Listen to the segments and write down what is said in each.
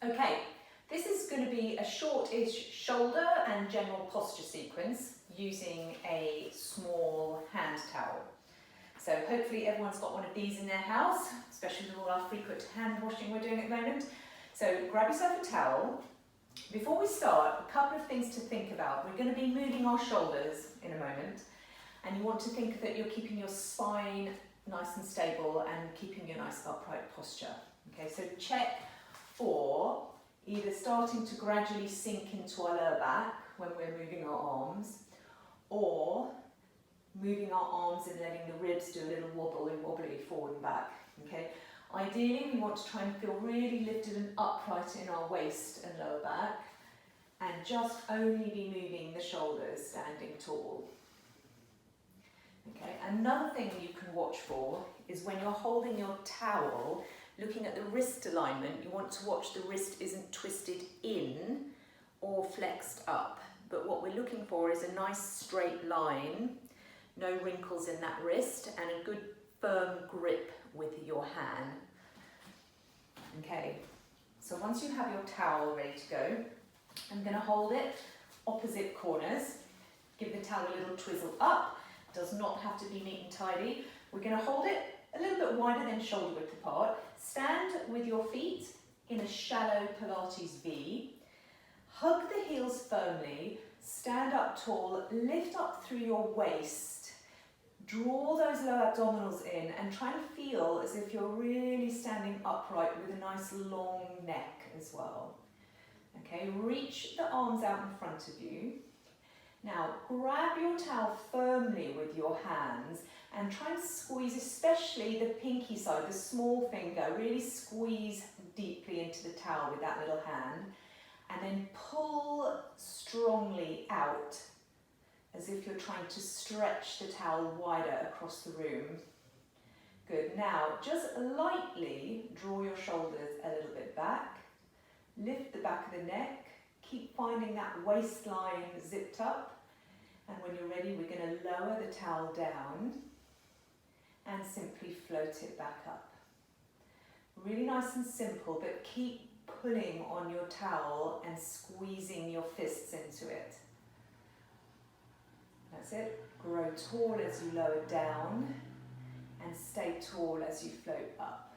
Okay, this is going to be a short-ish shoulder and general posture sequence using a small hand towel. So hopefully everyone's got one of these in their house, especially with all our frequent hand washing we're doing at the moment. So grab yourself a towel. Before we start, a couple of things to think about. We're going to be moving our shoulders in a moment, and you want to think that you're keeping your spine nice and stable and keeping your nice upright posture. Okay, so check for either starting to gradually sink into our lower back when we're moving our arms, or moving our arms and letting the ribs do a little wobbly forward and back. Okay, ideally we want to try and feel really lifted and upright in our waist and lower back, and just only be moving the shoulders standing tall. Okay, another thing you can watch for is when you're holding your towel, looking at the wrist alignment, you want to watch the wrist isn't twisted in or flexed up. But what we're looking for is a nice straight line, no wrinkles in that wrist, and a good firm grip with your hand. Okay, so once you have your towel ready to go, I'm going to hold it opposite corners. Give the towel a little twizzle up. Does not have to be neat and tidy. We're going to hold it a little bit wider than shoulder width apart. Stand with your feet in a shallow Pilates V. Hug the heels firmly. Stand up tall. Lift up through your waist. Draw those low abdominals in and try and feel as if you're really standing upright with a nice long neck as well. Okay, reach the arms out in front of you. Now grab your towel firmly with your hands and try and squeeze, especially the pinky side, the small finger, really squeeze deeply into the towel with that little hand, and then pull strongly out as if you're trying to stretch the towel wider across the room. Good, now just lightly draw your shoulders a little bit back, lift the back of the neck, keep finding that waistline zipped up, and when you're ready we're going to lower the towel down and simply float it back up. Really nice and simple, but keep pulling on your towel and squeezing your fists into it. That's it. Grow tall as you lower down and stay tall as you float up.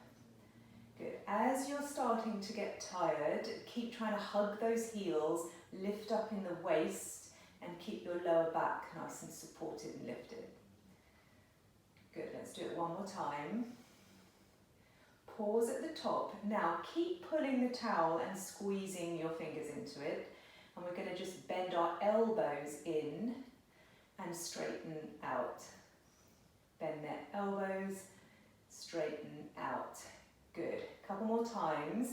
Good. As you're starting to get tired, keep trying to hug those heels, lift up in the waist, and keep your lower back nice and supported and lifted. Good, let's do it one more time. Pause at the top. Now keep pulling the towel and squeezing your fingers into it. And we're going to just bend our elbows in and straighten out. Bend their elbows, straighten out. Good. A couple more times.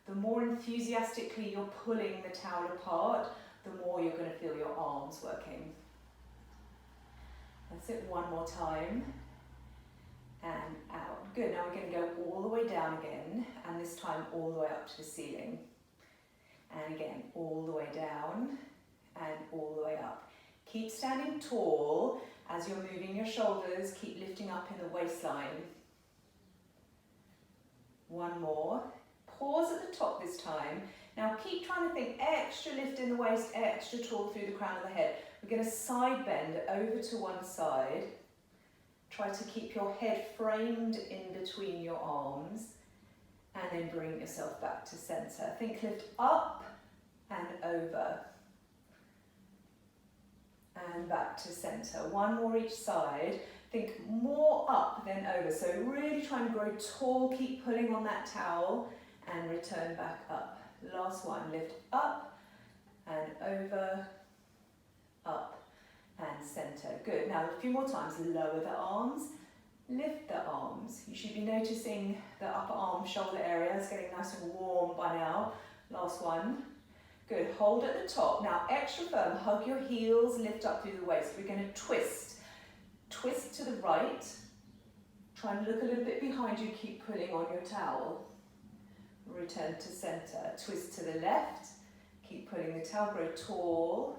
The more enthusiastically you're pulling the towel apart, the more you're going to feel your arms working. That's it, one more time. And out. Good, now we're going to go all the way down again, and this time all the way up to the ceiling. And again, all the way down, and all the way up. Keep standing tall as you're moving your shoulders, keep lifting up in the waistline. One more. Pause at the top this time. Now keep trying to think extra lift in the waist, extra tall through the crown of the head. We're going to side bend over to one side. Try to keep your head framed in between your arms, and then bring yourself back to center. Think lift up and over. And back to center. One more each side. Think more up than over. So really try and grow tall. Keep pulling on that towel and return back up. Last one. Lift up and over, up and center. Good. Now a few more times. Lower the arms. Lift the arms. You should be noticing the upper arm, shoulder area is getting nice and warm by now. Last one. Good, hold at the top. Now extra firm, hug your heels, lift up through the waist. We're going to twist. Twist to the right. Try and look a little bit behind you, keep pulling on your towel. Return to center. Twist to the left. Keep pulling the towel, grow tall.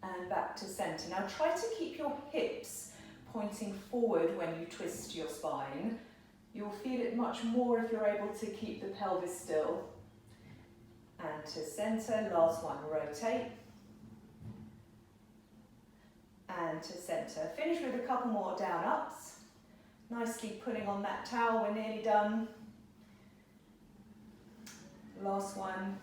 And back to center. Now try to keep your hips pointing forward when you twist your spine. You'll feel it much more if you're able to keep the pelvis still. and to centre. Last one, rotate and to centre. Finish with a couple more down ups. Nicely pulling on that towel, we're nearly done. Last one.